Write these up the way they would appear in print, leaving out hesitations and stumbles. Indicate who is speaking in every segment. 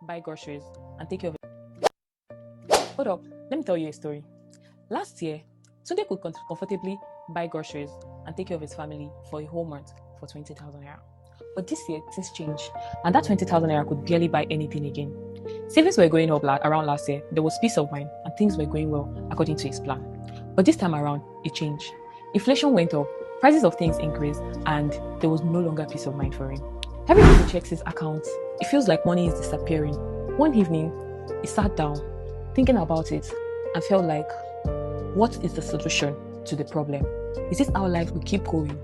Speaker 1: buy groceries, and take care of it. Hold up, let me tell you a story. Last year, Sunday could comfortably buy groceries and take care of his family for a whole month for 20,000 naira. But this year, things changed, and that 20,000 naira could barely buy anything again. Savings were going up around last year, there was peace of mind, and things were going well according to his plan. But this time around, it changed. Inflation went up, prices of things increased, and there was no longer peace of mind for him. Every time he checks his account, it feels like money is disappearing. One evening, he sat down, thinking about it, and felt like, what is the solution to the problem? Is this how life will keep going?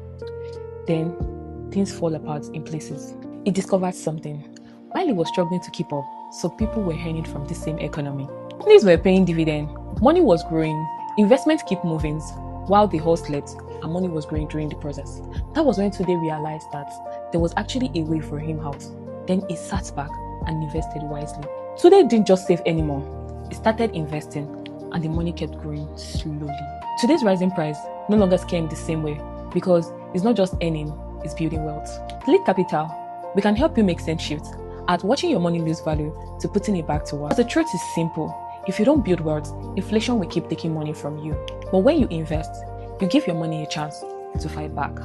Speaker 1: Then things fall apart in places. He discovered something. While he was struggling to keep up, so people were earning from the same economy. Companies were paying dividend, money was growing, investments keep moving, while they all slept, and money was growing during the process. That was when Today realized that there was actually a way for him out. Then he sat back and invested wisely. Today didn't just save anymore. He started investing, and the money kept growing slowly. Today's rising price no longer scares him the same way because it's not just earning, it's building wealth. Lead Capital, we can help you make sense shifts at watching your money lose value to putting it back to work. The truth is simple. If you don't build wealth, inflation will keep taking money from you. But when you invest, you give your money a chance to fight back.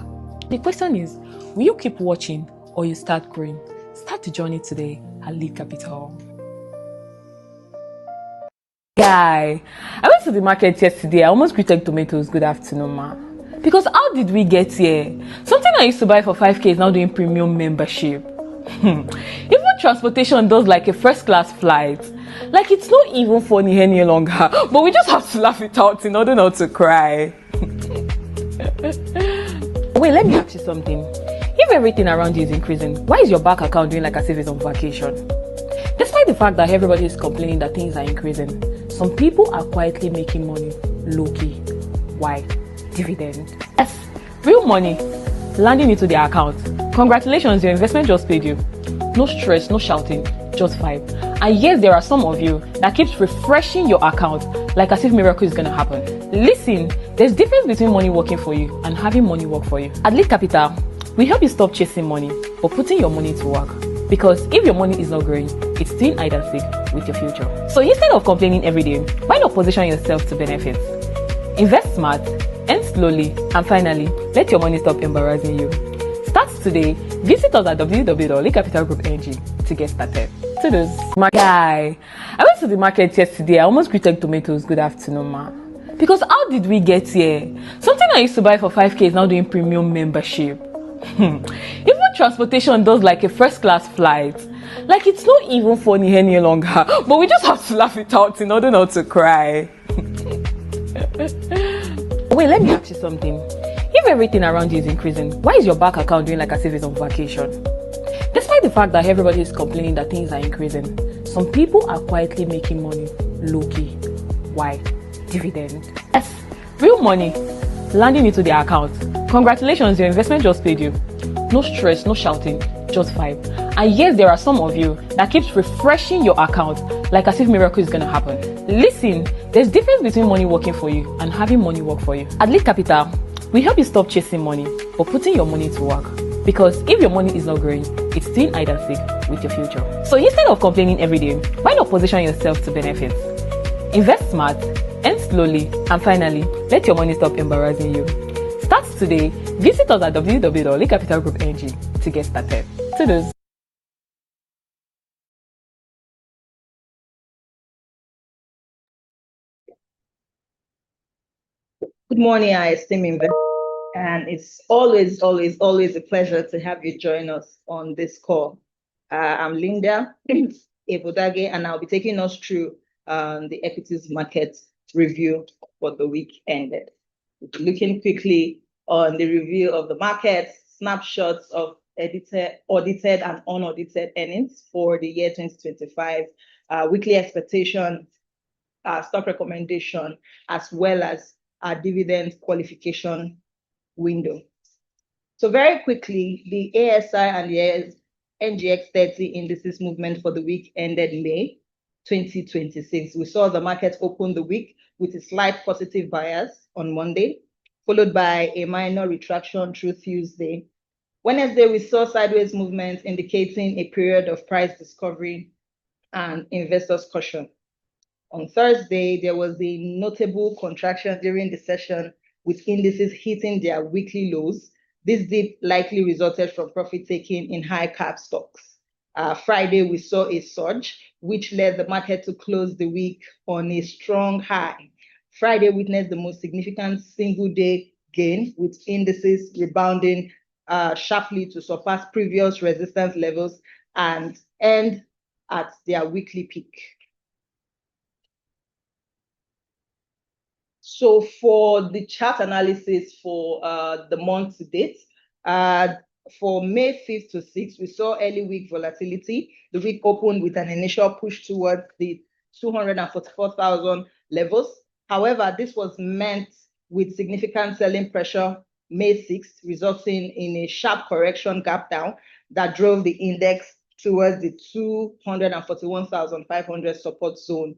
Speaker 1: The question is, will you keep watching or you start growing? Start the journey today at Lead Capital. Guy, I went to the market yesterday. I almost greeted tomatoes. Good afternoon, ma. Because how did we get here? Something I used to buy for 5k is now doing premium membership. Even transportation does like a first class flight. Like it's not even funny any longer. But we just have to laugh it out in order not to cry. Wait, let me ask you something. If everything around you is increasing, why is your bank account doing like as if it's on vacation? Despite the fact that everybody is complaining that things are increasing, some people are quietly making money low-key. Why? Dividend. Yes, real money landing into their account. Congratulations, your investment just paid you. No stress, no shouting, just vibe. And yes, there are some of you that keeps refreshing your account like as if miracle is gonna happen. Listen, there's difference between money working for you and having money work for you. At Lead Capital, we help you stop chasing money but putting your money to work. Because if your money is not growing, it's doing hide and seek with your future. So instead of complaining every day, why not position yourself to benefit? Invest smart, earn slowly, and finally, let your money stop embarrassing you. Start today. Visit us at www.leadcapitalgroup.ng to get started. To this, my guy, I went to the market yesterday. I almost greeted tomatoes. Good afternoon, ma. Because how did we get here? Something I used to buy for 5k is now doing premium membership. Even transportation does like a first class flight. Like it's not even funny any longer. But we just have to laugh it out in order not to cry. Wait, let me ask you something. If everything around you is increasing, why is your bank account doing like as if it's on vacation? Despite the fact that everybody is complaining that things are increasing, some people are quietly making money low-key. Why? Dividend. Yes, real money landing into their account. Congratulations, your investment just paid you. No stress, no shouting, just vibe. And yes, there are some of you that keeps refreshing your account like as if miracle is gonna happen. Listen, there's difference between money working for you and having money work for you. At Lead Capital, we help you stop chasing money but putting your money to work. Because if your money is not growing, it's doing hide and seek with your future. So instead of complaining every day, why not position yourself to benefit? Invest smart, earn slowly, and finally, let your money stop embarrassing you. Start today. Visit us at www.leadcapitalgroup.ng to get started. To those.
Speaker 2: Good morning, I esteem investors, and it's always a pleasure to have you join us on this call. I'm Linda Ebodage, and I'll be taking us through the equities market review for the week ended. Looking quickly on the review of the market, snapshots of audited and unaudited earnings for the year 2025, weekly expectation, stock recommendation, as well as our dividend qualification window. So very quickly, the ASI and the NGX 30 indices movement for the week ended May 2026. We saw the market open the week with a slight positive bias on Monday, followed by a minor retraction through Tuesday. Wednesday, we saw sideways movement indicating a period of price discovery and investors' caution. On Thursday, there was a notable contraction during the session, with indices hitting their weekly lows. This dip likely resulted from profit taking in high cap stocks. Friday, we saw a surge, which led the market to close the week on a strong high. Friday witnessed the most significant single day gain, with indices rebounding sharply to surpass previous resistance levels and end at their weekly peak. So for the chart analysis for the month to date, for May 5th to 6th, we saw early week volatility. The week opened with an initial push towards the 244,000 levels. However, this was met with significant selling pressure May 6th, resulting in a sharp correction gap down that drove the index towards the 241,500 support zone.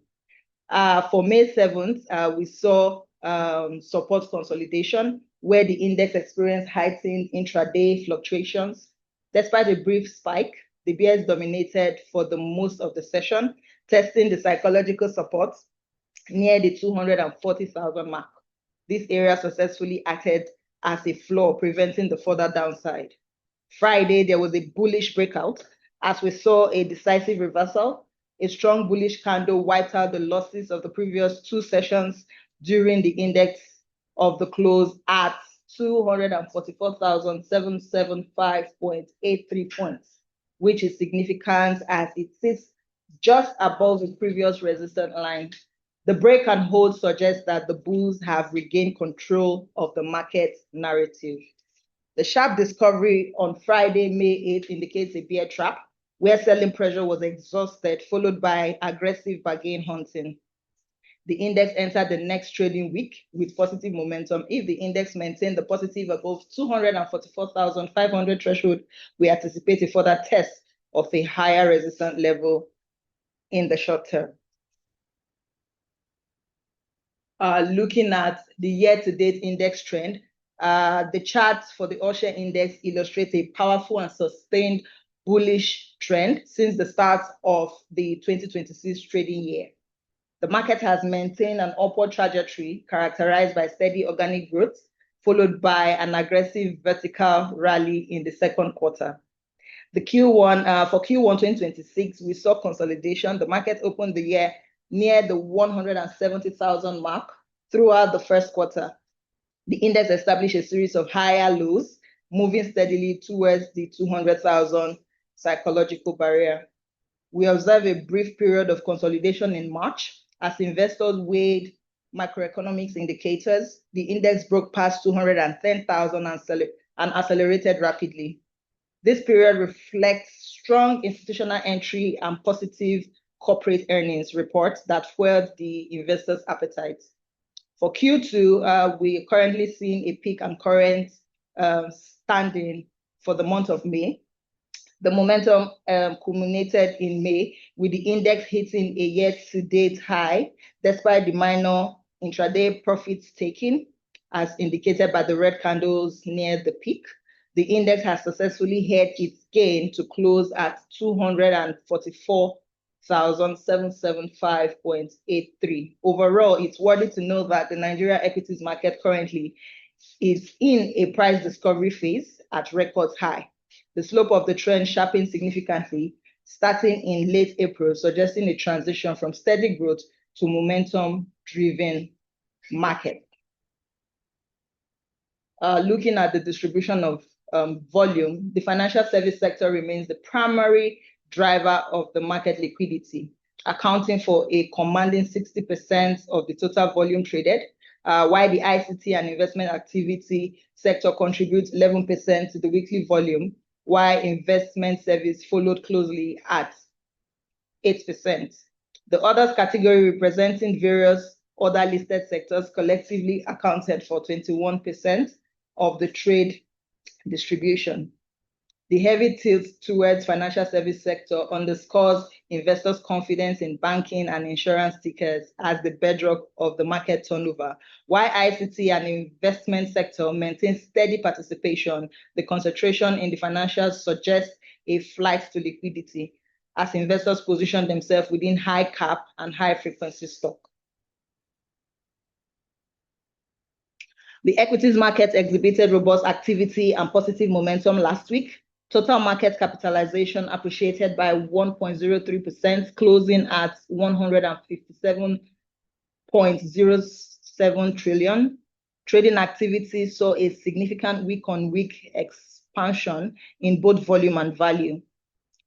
Speaker 2: For May 7th, we saw support consolidation, where the index experienced heightened intraday fluctuations. Despite a brief spike, the bears dominated for the most of the session, testing the psychological support near the 240,000 mark. This area successfully acted as a floor, preventing the further downside. Friday, there was a bullish breakout as we saw a decisive reversal. A strong bullish candle wiped out the losses of the previous two sessions during the index of the close at 244,775.83 points, which is significant as it sits just above the previous resistance line. The break and hold suggests that the bulls have regained control of the market narrative. The sharp discovery on Friday, May 8th indicates a bear trap, where selling pressure was exhausted, followed by aggressive bargain hunting. The index entered the next trading week with positive momentum. If the index maintained the positive above 244,500 threshold, we anticipate a further test of a higher resistance level in the short term. Looking at the year-to-date index trend, the charts for the All-Share Index illustrate a powerful and sustained bullish trend since the start of the 2026 trading year. The market has maintained an upward trajectory characterized by steady organic growth, followed by an aggressive vertical rally in the second quarter. For Q1 2026, we saw consolidation. The market opened the year near the 170,000 mark throughout the first quarter. The index established a series of higher lows, moving steadily towards the 200,000 psychological barrier. We observed a brief period of consolidation in March as investors weighed macroeconomics indicators. The index broke past 210,000 and accelerated rapidly. This period reflects strong institutional entry and positive corporate earnings reports that fueled the investors' appetite. For Q2, we are currently seeing a peak and current standing for the month of May. The momentum culminated in May with the index hitting a year-to-date high, despite the minor intraday profits taken, as indicated by the red candles near the peak. The index has successfully held its gain to close at 244,775.83. Overall, it's worthy to know that the Nigeria equities market currently is in a price discovery phase at record high. The slope of the trend sharpened significantly starting in late April, suggesting a transition from steady growth to momentum-driven market. Looking at the distribution of volume, the financial service sector remains the primary driver of the market liquidity, accounting for a commanding 60% of the total volume traded, while the ICT and investment activity sector contributes 11% to the weekly volume, while investment service followed closely at 8%. The others category, representing various other listed sectors, collectively accounted for 21% of the trade distribution. The heavy tilt towards financial service sector underscores investors' confidence in banking and insurance tickers as the bedrock of the market turnover. While ICT and investment sector maintains steady participation, the concentration in the financials suggests a flight to liquidity. as investors position themselves within high cap and high frequency stock. The equities market exhibited robust activity and positive momentum last week. Total market capitalization appreciated by 1.03%, closing at 157.07 trillion. Trading activity saw a significant week-on-week expansion in both volume and value.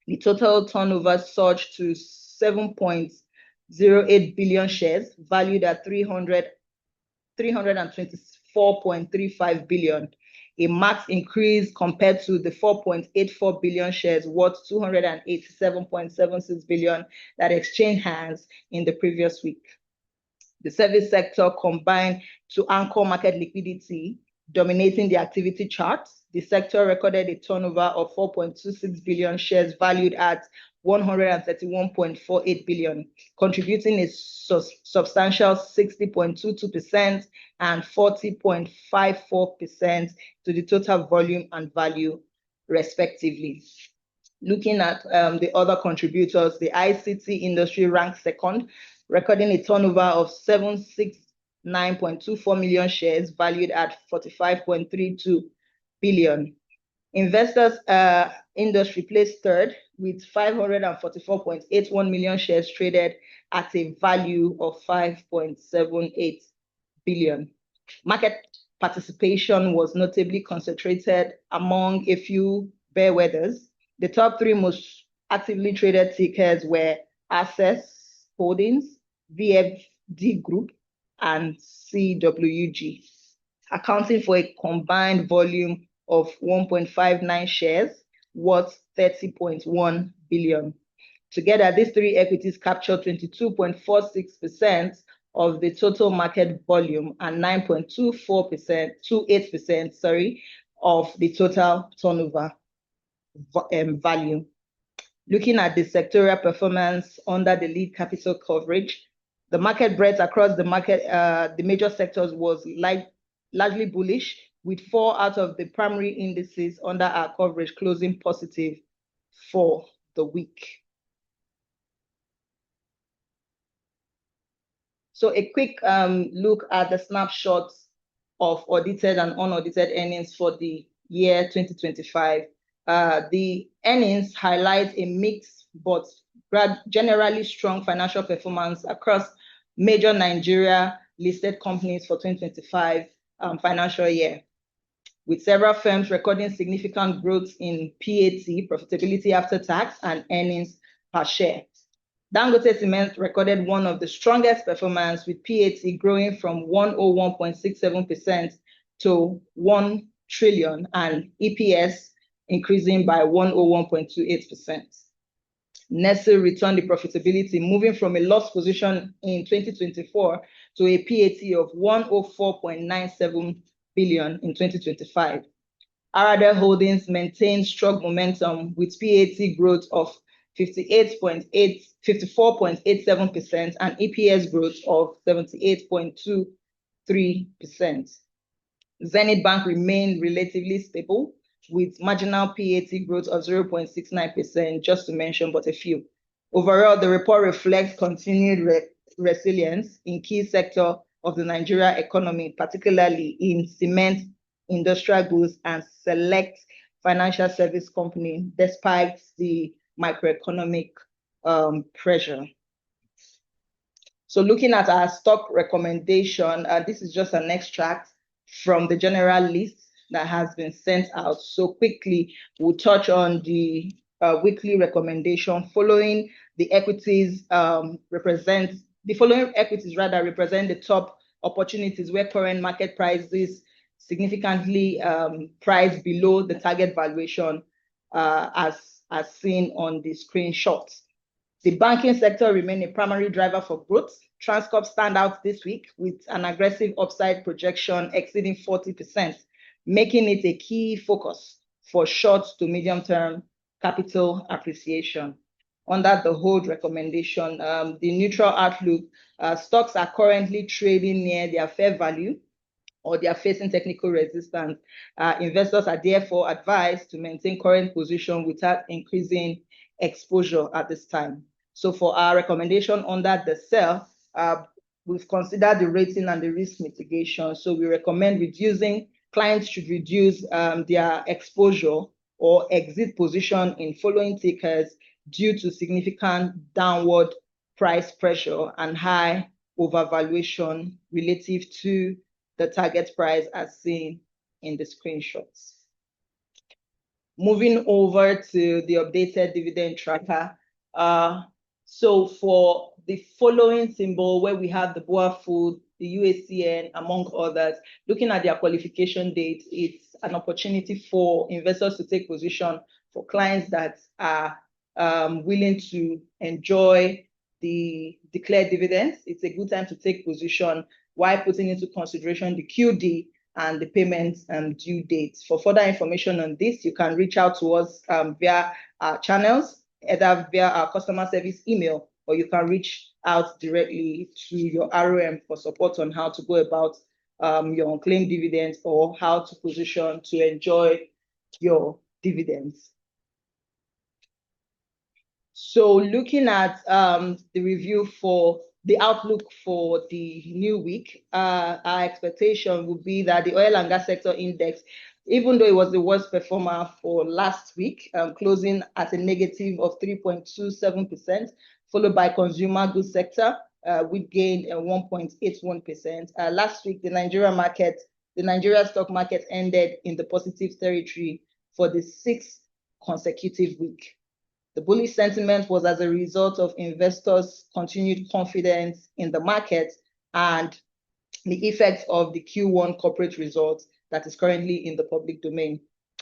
Speaker 2: The total turnover surged to 7.08 billion shares, valued at 324.35 billion, a marked increase compared to the 4.84 billion shares worth 287.76 billion that exchanged hands in the previous week. The service sector combined to anchor market liquidity, dominating the activity charts. The sector recorded a turnover of 4.26 billion shares valued at 131.48 billion, contributing a substantial 60.22% and 40.54% to the total volume and value, respectively. Looking at the other contributors, the ICT industry ranked second, recording a turnover of 769.24 million shares valued at 45.32 billion. Investors industry placed third with 544.81 million shares traded at a value of 5.78 billion. Market participation was notably concentrated among a few bellwethers. The top three most actively traded tickers were Access Holdings, VFD Group, and CWG, accounting for a combined volume of 1.59 shares worth 30.1 billion. Together, these three equities captured 22.46% of the total market volume and 9.28% of the total turnover value. Looking at the sectorial performance under the lead capital coverage, the market breadth across the market, the major sectors was largely bullish, with 4 out of the primary indices under our coverage closing positive for the week. So a quick look at the snapshots of audited and unaudited earnings for the year 2025. The earnings highlight a mixed but generally strong financial performance across major Nigeria listed companies for 2025 financial year, with several firms recording significant growth in PAT, profitability after tax, and earnings per share. Dangote Cement recorded one of the strongest performance, with PAT growing from 101.67% to 1 trillion and EPS increasing by 101.28%. Nestle returned the profitability, moving from a loss position in 2024 to a PAT of 104.97 billion in 2025. Aradel Holdings maintained strong momentum with PAT growth of 54.87% and EPS growth of 78.23%. Zenith Bank remained relatively stable with marginal PAT growth of 0.69%, just to mention but a few. Overall, the report reflects continued resilience in key sector of the Nigeria economy, particularly in cement, industrial goods, and select financial service company, despite the macroeconomic pressure. So looking at our stock recommendation, this is just an extract from the general list that has been sent out. So quickly, we'll touch on the weekly recommendation. Following the equities represent the top opportunities where current market prices significantly priced below the target valuation, as seen on the screenshot. The banking sector remained a primary driver for growth. Transcorp stand out this week with an aggressive upside projection exceeding 40%, making it a key focus for short to medium term capital appreciation. Under the hold recommendation, the neutral outlook, stocks are currently trading near their fair value or they are facing technical resistance. Investors are therefore advised to maintain current position without increasing exposure at this time. So for our recommendation under the sell, we've considered the rating and the risk mitigation. So we recommend clients should reduce their exposure or exit position in following tickers due to significant downward price pressure and high overvaluation relative to the target price as seen in the screenshots. Moving over to the updated dividend tracker. So for the following symbol, where we have the BOA Food, the UACN, among others, looking at their qualification date, it's an opportunity for investors to take position for clients that are willing to enjoy the declared dividends. It's a good time to take position while putting into consideration the QD and the payment due dates. For further information on this, you can reach out to us via our channels, either via our customer service email, or you can reach out directly to your ROM for support on how to go about your unclaimed dividends or how to position to enjoy your dividends. So looking at the review for the outlook for the new week, our expectation would be that the oil and gas sector index, even though it was the worst performer for last week, closing at a negative of 3.27%, followed by consumer goods sector, we gained 1.81%. Last week, the Nigeria stock market ended in the positive territory for the 6th consecutive week. The bullish sentiment was as a result of investors' continued confidence in the market and the effect of the Q1 corporate results that is currently in the public domain.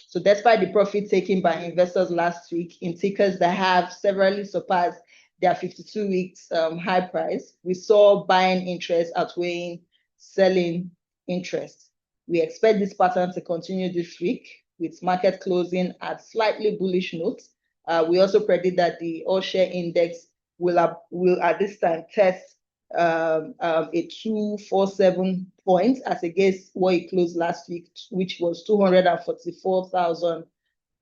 Speaker 2: So despite the profit taken by investors last week in tickers that have severally surpassed their 52 weeks high price, we saw buying interest outweighing selling interest. We expect this pattern to continue this week with market closing at slightly bullish notes. We also predict that the all share index will at this time test a 247 points as against what it closed last week, which was 244,000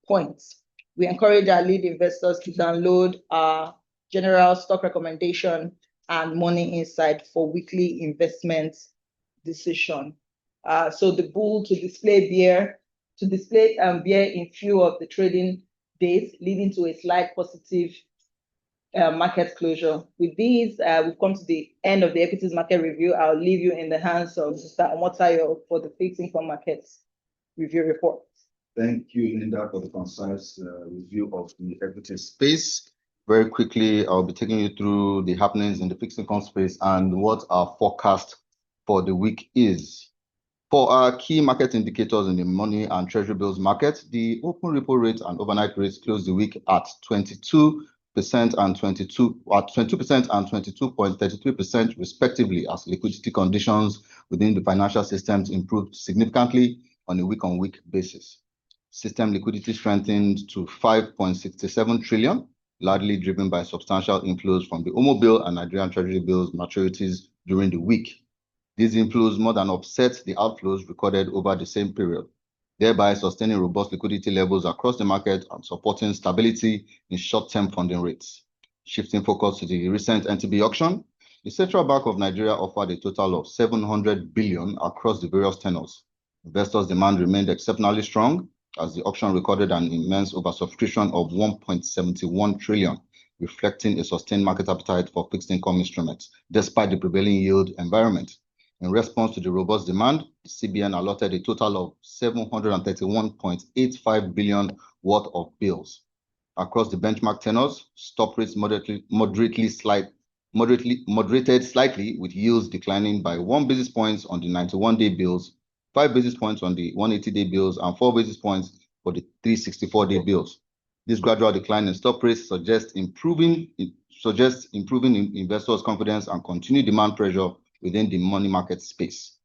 Speaker 2: points. We encourage our lead investors to download our general stock recommendation and money insight for weekly investment decision. So the bull to display bear in few of the trading days, leading to a slight positive market closure. With these, we've come to the end of the equities market review. I'll leave you in the hands of Mr. Omotayo for the fixed income markets review report.
Speaker 3: Thank you, Linda, for the concise review of the equity space. Very quickly, I'll be taking you through the happenings in the fixed income space and what our forecast for the week is. For our key market indicators in the money and treasury bills market, the open repo rate and overnight rates closed the week at 22% and 22.33% respectively, as liquidity conditions within the financial systems improved significantly on a week-on-week basis. System liquidity strengthened to 5.67 trillion, largely driven by substantial inflows from the OMO bill and Nigerian treasury bills maturities during the week. These inflows more than offset the outflows recorded over the same period, thereby sustaining robust liquidity levels across the market and supporting stability in short-term funding rates. Shifting focus to the recent NTB auction, the Central Bank of Nigeria offered a total of 700 billion across the various tenors. Investors' demand remained exceptionally strong as the auction recorded an immense oversubscription of 1.71 trillion, reflecting a sustained market appetite for fixed income instruments, despite the prevailing yield environment. In response to the robust demand, the CBN allotted a total of 731.85 billion worth of bills. Across the benchmark tenors, stop rates moderated slightly, with yields declining by 1 basis point on the 91-day bills, 5 basis points on the 180-day bills, and 4 basis points for the 364-day bills. This gradual decline in stop rates suggests improving investors' confidence and continued demand pressure within the money market space.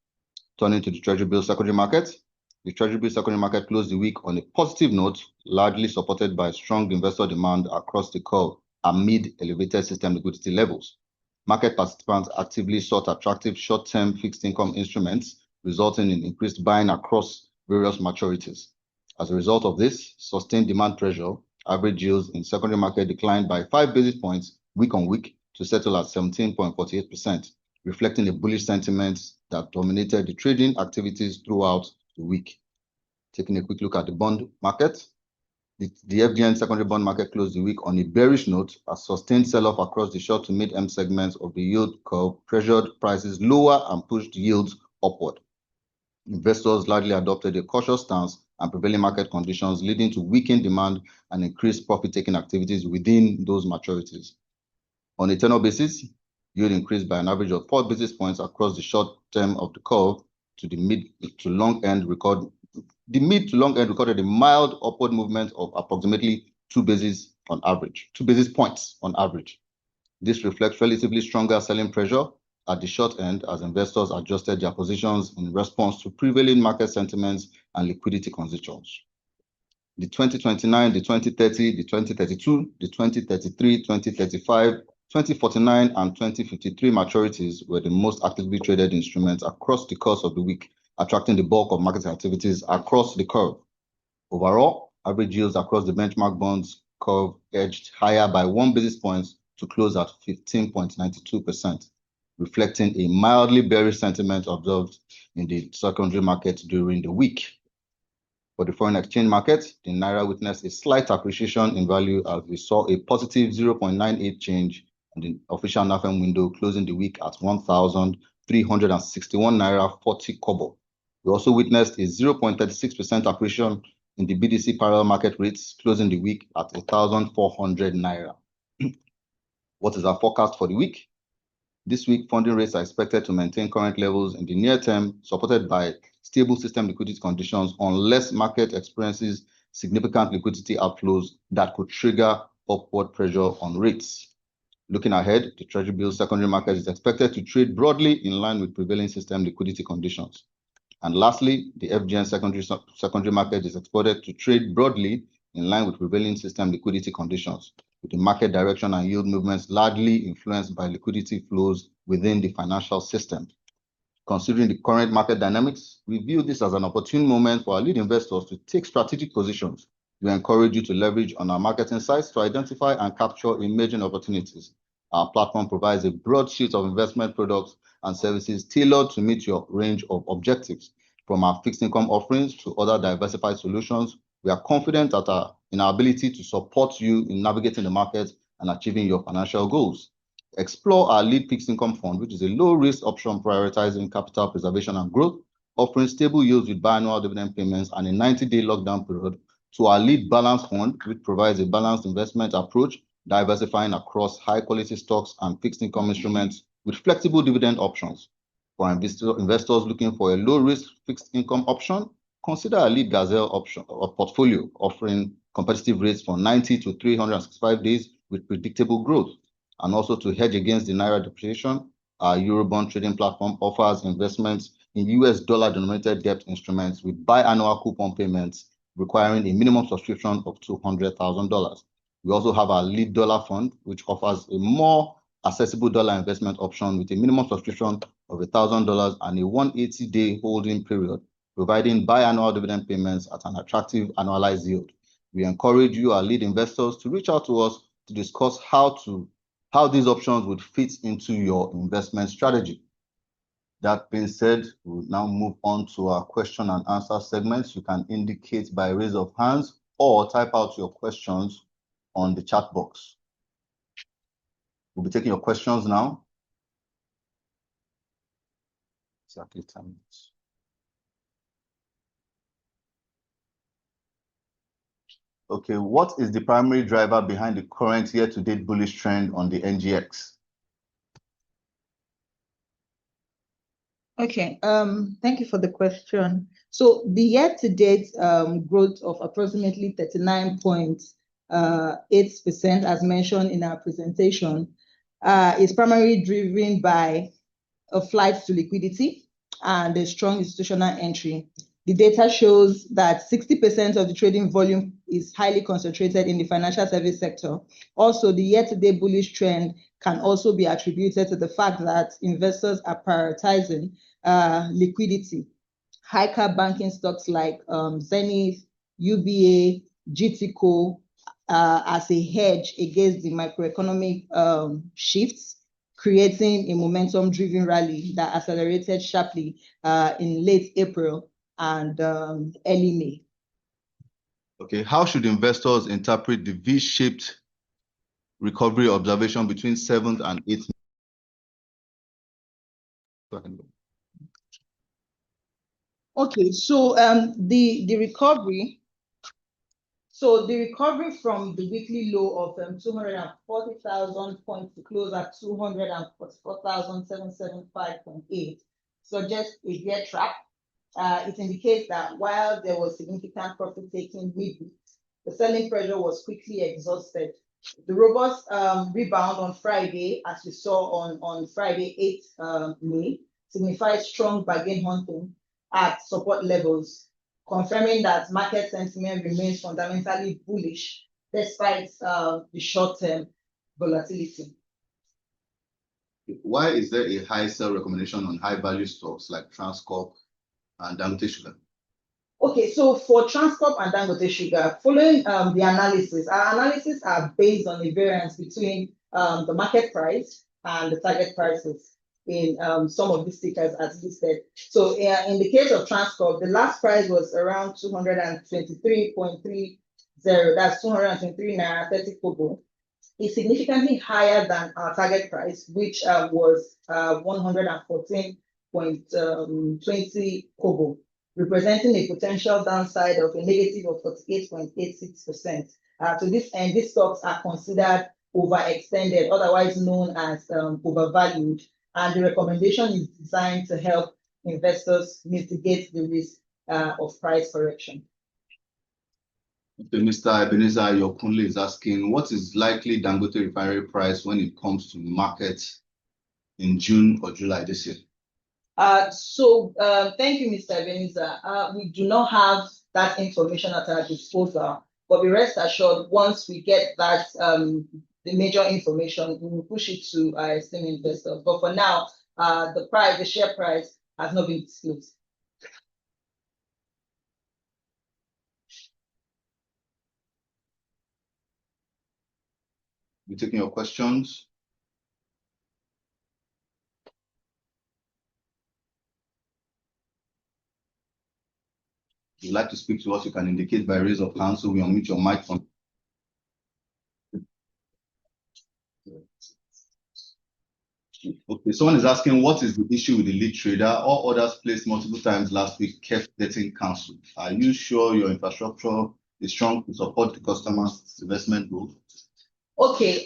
Speaker 3: Turning to the Treasury bill secondary market, the Treasury bill secondary market closed the week on a positive note, largely supported by strong investor demand across the curve amid elevated system liquidity levels. Market participants actively sought attractive short-term fixed income instruments, resulting in increased buying across various maturities. As a result of this, sustained demand pressure Average yields in secondary market declined by 5 basis points week on week to settle at 17.48%, reflecting a bullish sentiment that dominated the trading activities throughout the week. Taking a quick look at the bond market, the FGN secondary bond market closed the week on a bearish note as sustained sell-off across the short to mid-M segments of the yield curve pressured prices lower and pushed yields upward. Investors largely adopted a cautious stance and prevailing market conditions, leading to weakened demand and increased profit-taking activities within those maturities. On a tenor basis, yield increased by an average of 4 basis points across the short term of the curve to the mid to long end recorded a mild upward movement of approximately 2 basis points on average. This reflects relatively stronger selling pressure at the short end as investors adjusted their positions in response to prevailing market sentiments and liquidity conditions. The 2029, the 2030, the 2032, the 2033, 2035, 2049, and 2053 maturities were the most actively traded instruments across the course of the week, attracting the bulk of market activities across the curve. Overall, average yields across the benchmark bonds curve edged higher by 1 basis point to close at 15.92%, reflecting a mildly bearish sentiment observed in the secondary market during the week. For the foreign exchange market, the Naira witnessed a slight appreciation in value as we saw a positive 0.98 change in the official NAFEM window, closing the week at 1,361 Naira 40 kobo. We also witnessed a 0.36% appreciation in the BDC parallel market rates, closing the week at 1,400 Naira. What is our forecast for the week? This week, funding rates are expected to maintain current levels in the near term, supported by stable system liquidity conditions, unless market experiences significant liquidity outflows that could trigger upward pressure on rates. Looking ahead, the Treasury bill secondary market is expected to trade broadly in line with prevailing system liquidity conditions. And lastly, the FGN secondary market is expected to trade broadly in line with prevailing system liquidity conditions, with the market direction and yield movements largely influenced by liquidity flows within the financial system. Considering the current market dynamics, we view this as an opportune moment for our lead investors to take strategic positions. We encourage you to leverage on our market insights to identify and capture emerging opportunities. Our platform provides a broad suite of investment products and services tailored to meet your range of objectives. From our fixed income offerings to other diversified solutions, we are confident in our ability to support you in navigating the market and achieving your financial goals. Explore our lead fixed income fund, which is a low-risk option prioritizing capital preservation and growth, offering stable yields with biannual dividend payments and a 90-day lockdown period, to our lead balance fund, which provides a balanced investment approach, diversifying across high-quality stocks and fixed income instruments with flexible dividend options. For investors looking for a low-risk fixed income option, consider our lead Gazelle option or portfolio, offering competitive rates for 90 to 365 days with predictable growth. And also, to hedge against the Naira depreciation, our Eurobond trading platform offers investments in US dollar-denominated debt instruments with biannual coupon payments requiring a minimum subscription of $200,000. We also have our lead dollar fund, which offers a more accessible dollar investment option with a minimum subscription of $1,000 and a 180-day holding period, providing biannual dividend payments at an attractive annualized yield. We encourage you, our lead investors, to reach out to us to discuss how these options would fit into your investment strategy. That being said, we'll now move on to our question and answer segments. You can indicate by raise of hands or type out your questions on the chat box. We'll be taking your questions now. Exactly 10 minutes. Okay, what is the primary driver behind the current year-to-date bullish trend on the NGX?
Speaker 2: Okay, thank you for the question. So the year-to-date growth of approximately 39.8%, as mentioned in our presentation, is primarily driven by a flight to liquidity and a strong institutional entry. The data shows that 60% of the trading volume is highly concentrated in the financial service sector. Also, the year-to-date bullish trend can also be attributed to the fact that investors are prioritizing liquidity. High-cap banking stocks like Zenith, UBA, GTCO, as a hedge against the macroeconomic shifts, creating a momentum-driven rally that accelerated sharply in late April and early May.
Speaker 3: Okay, how should investors interpret the V-shaped recovery observation between 7th and 8th?
Speaker 2: Okay, so the recovery. So the recovery from the weekly low of 240,000 points to close at 244,775.8 suggests a bear trap. It indicates that while there was significant profit taking midweek, the selling pressure was quickly exhausted. The robust rebound on Friday, as we saw on Friday, 8th May, signifies strong bargain hunting at support levels, confirming that market sentiment remains fundamentally bullish despite the short-term volatility.
Speaker 3: Why is there a high sell recommendation on high-value stocks like Transcorp and Dangote Sugar?
Speaker 2: Okay, so for Transcorp and Dangote Sugar, following the analysis, our analysis are based on the variance between the market price and the target prices in some of these stickers as listed. So in the case of Transcorp, the last price was around 223.30. That's 223 naira 30 kobo. It's significantly higher than our target price, which was 114.20 kobo, representing a potential downside of a negative of 48.86%. To this end, these stocks are considered overextended, otherwise known as overvalued, and the recommendation is designed to help investors mitigate the risk of price correction.
Speaker 3: Okay, Mr. Ebenezer Yokunle is asking, what is likely Dangote refinery price when it comes to market in June or July this year?
Speaker 2: Thank you, Mr. Ebenezer. We do not have that information at our disposal, but be rest assured, once we get that, the major information, we will push it to our esteemed investors. But for now, the share price has not been disclosed.
Speaker 3: We're taking your questions. If you'd like to speak to us, you can indicate by raise of hand so we unmute your microphone. Okay, someone is asking, what is the issue with the lead trader? All orders placed multiple times last week kept getting cancelled. Are you sure your infrastructure is strong to support the customer's investment goals?
Speaker 2: Okay,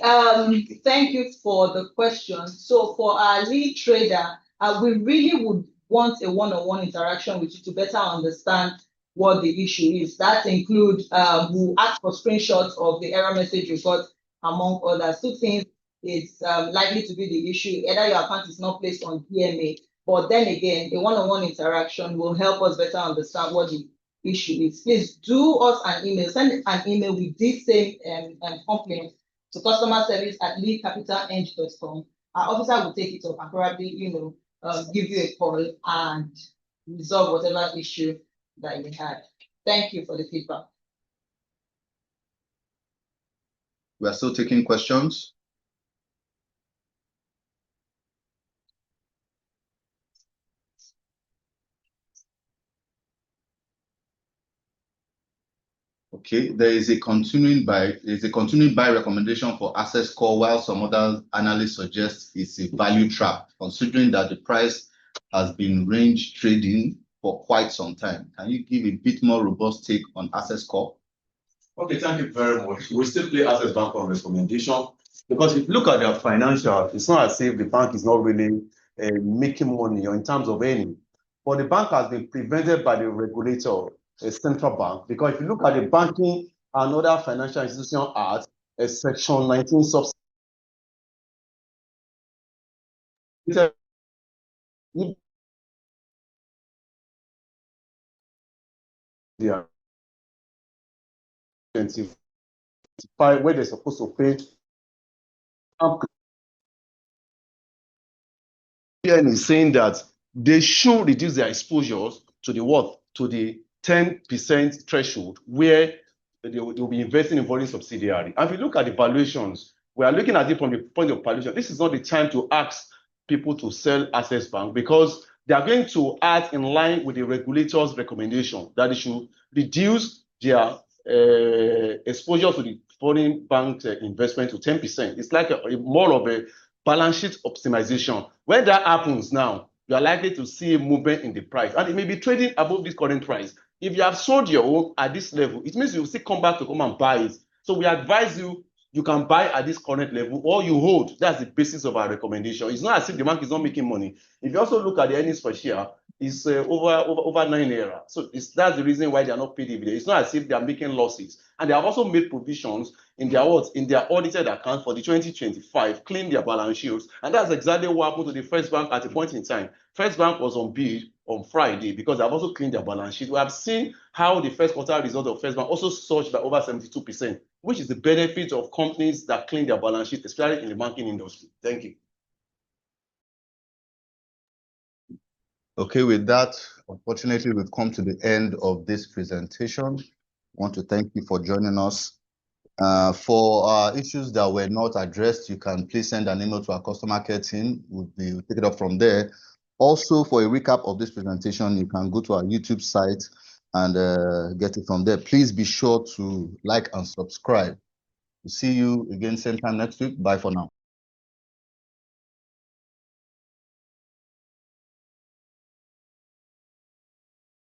Speaker 2: thank you for the question. So for our lead trader, we really would want a one-on-one interaction with you to better understand what the issue is. That includes, we'll ask for screenshots of the error message you got, among others. Two things is likely to be the issue. Either your account is not placed on DMA, but then again, a one-on-one interaction will help us better understand what the issue is. Please do us an email, send an email with this same complaint to customer service at leadcapitaleng.com. Our officer will take it up and probably, give you a call and resolve whatever issue that you had. Thank you for the feedback.
Speaker 3: We are still taking questions. Okay, there is a continuing buy recommendation for Access Core, while some other analysts suggest it's a value trap, considering that the price has been range trading for quite some time. Can you give a bit more robust take on Access Core?
Speaker 4: Okay, thank you very much. We still play Access Bank on recommendation because if you look at their financials, it's not as if the bank is not really making money or in terms of earning. But the bank has been prevented by the regulator, a central bank, because if you look at the Banking and Other Financial Institution Act, a Section 19 subsection, where they're supposed to pay. Is saying that they should reduce their exposures to the 10% threshold, where they will be investing in foreign subsidiary. And if you look at the valuations, we are looking at it from the point of valuation. This is not the time to ask people to sell Access Bank because they are going to act in line with the regulator's recommendation that they should reduce their exposure to the foreign bank investment to 10%. It's like more of a balance sheet optimization. When that happens now, you are likely to see a movement in the price, and it may be trading above this current price. If you have sold your own at this level, it means you will still come back to come and buy it. So we advise you can buy at this current level or you hold. That's the basis of our recommendation. It's not as if the bank is not making money. If you also look at the earnings per share, it's over 9 naira. So that's the reason why they are not paid dividend. It's not as if they are making losses. And they have also made provisions in their audited account for the 2025, clean their balance sheets. And that's exactly what happened to the First Bank at a point in time. First Bank was on bid on Friday because they have also cleaned their balance sheet. We have seen how the first quarter result of First Bank also surged by over 72%, which is the benefit of companies that clean their balance sheet, especially in the banking industry. Thank you.
Speaker 3: Okay, with that, unfortunately, we've come to the end of this presentation. I want to thank you for joining us. For issues that were not addressed, you can please send an email to our customer care team. We'll pick it up from there. Also, for a recap of this presentation, you can go to our YouTube site and get it from there. Please be sure to like and subscribe. We'll see you again same time next week. Bye for now.